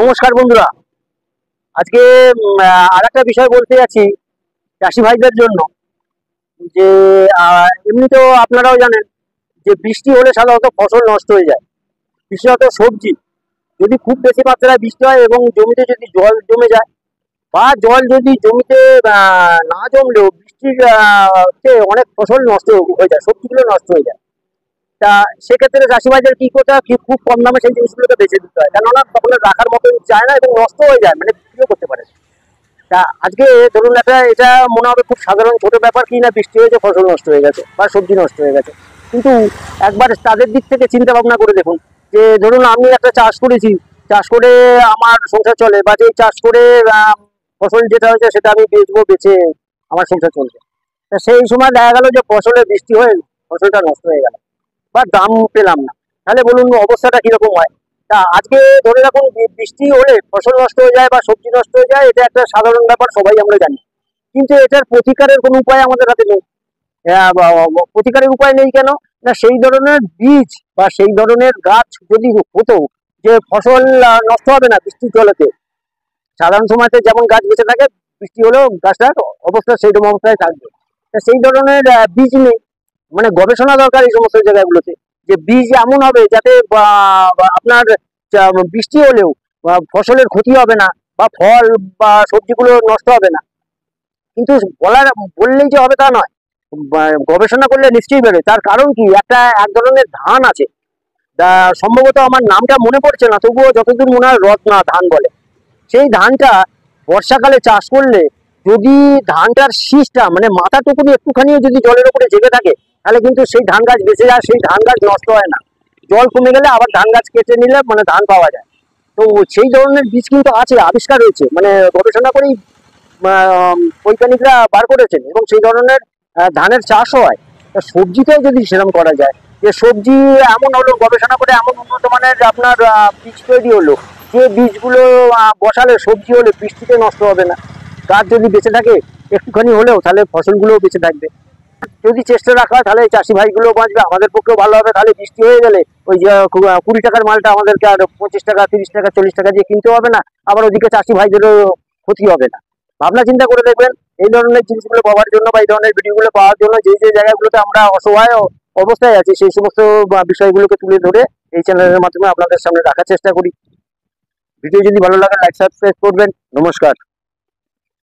নমস্কার বন্ধুরা। আজকে আরেকটা বিষয় বলতে যাচ্ছি চাষি ভাইদের জন্য। যে এমনিতেও আপনারাও জানেন যে বৃষ্টি হলে সাধারণত ফসল নষ্ট হয়ে যায়, বিশেষত সবজি। যদি খুব বেশি মাত্রায় বৃষ্টি হয় এবং জমিতে যদি জল জমে যায়, বা জল যদি জমিতে না জমলেও বৃষ্টির তে অনেক ফসল নষ্ট হয়ে যায়, সবজিগুলো নষ্ট হয়ে যায়। তা সেক্ষেত্রে চাষি ভাইদের কি করতে হয়, খুব কম দামে সেই জিনিসগুলোকে বেঁচে দিতে হয়, কেননা তখন রাখার মতো যায় না এবং নষ্ট হয়ে যায়, মানে বিক্রিও করতে পারে। তা আজকে ধরুন এটা মনে হবে খুব সাধারণ ছোট ব্যাপার, কি না বৃষ্টি হয়েছে ফসল নষ্ট হয়ে গেছে বা সবজি নষ্ট হয়ে গেছে। কিন্তু একবার তাদের দিক থেকে চিন্তা ভাবনা করে দেখুন, যে ধরুন আমি একটা চাষ করেছি, চাষ করে আমার সংসার চলে, বা যে চাষ করে ফসল যেটা হয়েছে সেটা আমি বেচবো, বেচে আমার সংসার চলবে। তা সেই সময় দেখা গেল যে ফসলে বৃষ্টি হয়ে ফসলটা নষ্ট হয়ে গেল বা দাম পেলাম না, তাহলে বলুন অবস্থাটা কিরকম হয়। তা আজকে ধরে রাখুন বৃষ্টি হলে ফসল নষ্ট হয়ে যায় বা সবজি নষ্ট হয়ে যায়, এটা একটা সাধারণ ব্যাপার, সবাই আমরা জানি। কিন্তু এটার প্রতিকারের কোনো উপায় আমাদের হাতে নেই। প্রতিকারের উপায় নেই কেন না, সেই ধরনের বীজ বা সেই ধরনের গাছ যদি হতো যে ফসল নষ্ট হবে না বৃষ্টির জলেতে, সাধারণ সময়তে যেমন গাছ বেঁচে থাকে, বৃষ্টি হলেও গাছটার অবস্থা সেইরকম অবস্থায় থাকবে। তা সেই ধরনের বীজ নেই, মানে গবেষণা দরকার এই সমস্ত জায়গাগুলোতে, যে বীজ এমন হবে যাতে আপনার বৃষ্টি হলেও ফসলের ক্ষতি হবে না, বা ফল বা সবজিগুলো নষ্ট হবে না। কিন্তু বললেই যে হবে তা নয়, গবেষণা করলে নিশ্চয়ই বেরোয়। তার কারণ কি, এক ধরনের ধান আছে, সম্ভবত আমার নামটা মনে পড়ছে না, তবুও যতদূর মনে হয় রত্না ধান বলে। সেই ধানটা বর্ষাকালে চাষ করলে, যদি ধানটার শীষটা মানে মাথাটুকুনি একটুখানিও যদি জলের উপরে জেগে থাকে, তাহলে কিন্তু সেই ধান গাছ বেঁচে যায়, সেই ধান গাছ নষ্ট হয় না। জল কমে গেলে আবার ধান গাছ কেটে নিলে মানে ধান পাওয়া যায়। তো সেই ধরনের বীজ কিন্তু আছে, আবিষ্কার হয়েছে, মানে গবেষণা করেই বৈজ্ঞানিকরা বার করেছেন, এবং সেই ধরনের ধানের চাষও হয়। তা সবজিতেও যদি সেরকম করা যায়, যে সবজি এমন হলো গবেষণা করে এমন উন্নত মানের আপনার বীজ তৈরি হলো, যে বীজগুলো বসালে সবজি হলে বৃষ্টিতে নষ্ট হবে না, গাছ যদি বেঁচে থাকে একটুখানি হলেও, তাহলে ফসলগুলোও বেঁচে থাকবে। যদি চেষ্টা রাখা হয় তাহলে চাষি ভাইগুলো বাঁচবে, আমাদের পক্ষেও ভালো হবে। তাহলে বৃষ্টি হয়ে গেলে ওই যে 20 টাকার মালটা আমাদেরকে আর 25 টাকা, 30 টাকা, 40 টাকা দিয়ে কিনতে হবে না, আবার ওদিকে চাষি ভাইদেরও ক্ষতি হবে না। ভাবনা চিন্তা করে দেখবেন এই ধরনের জিনিসগুলো পাওয়ার জন্য, বা এই ধরনের ভিডিওগুলো পাওয়ার জন্য, যে যে জায়গাগুলোতে আমরা অসহায় অবস্থায় আছি, সেই সমস্ত বিষয়গুলোকে তুলে ধরে এই চ্যানেলের মাধ্যমে আপনাদের সামনে রাখার চেষ্টা করি। ভিডিও যদি ভালো লাগে লাইক সাবস্ক্রাইব করবেন। নমস্কার।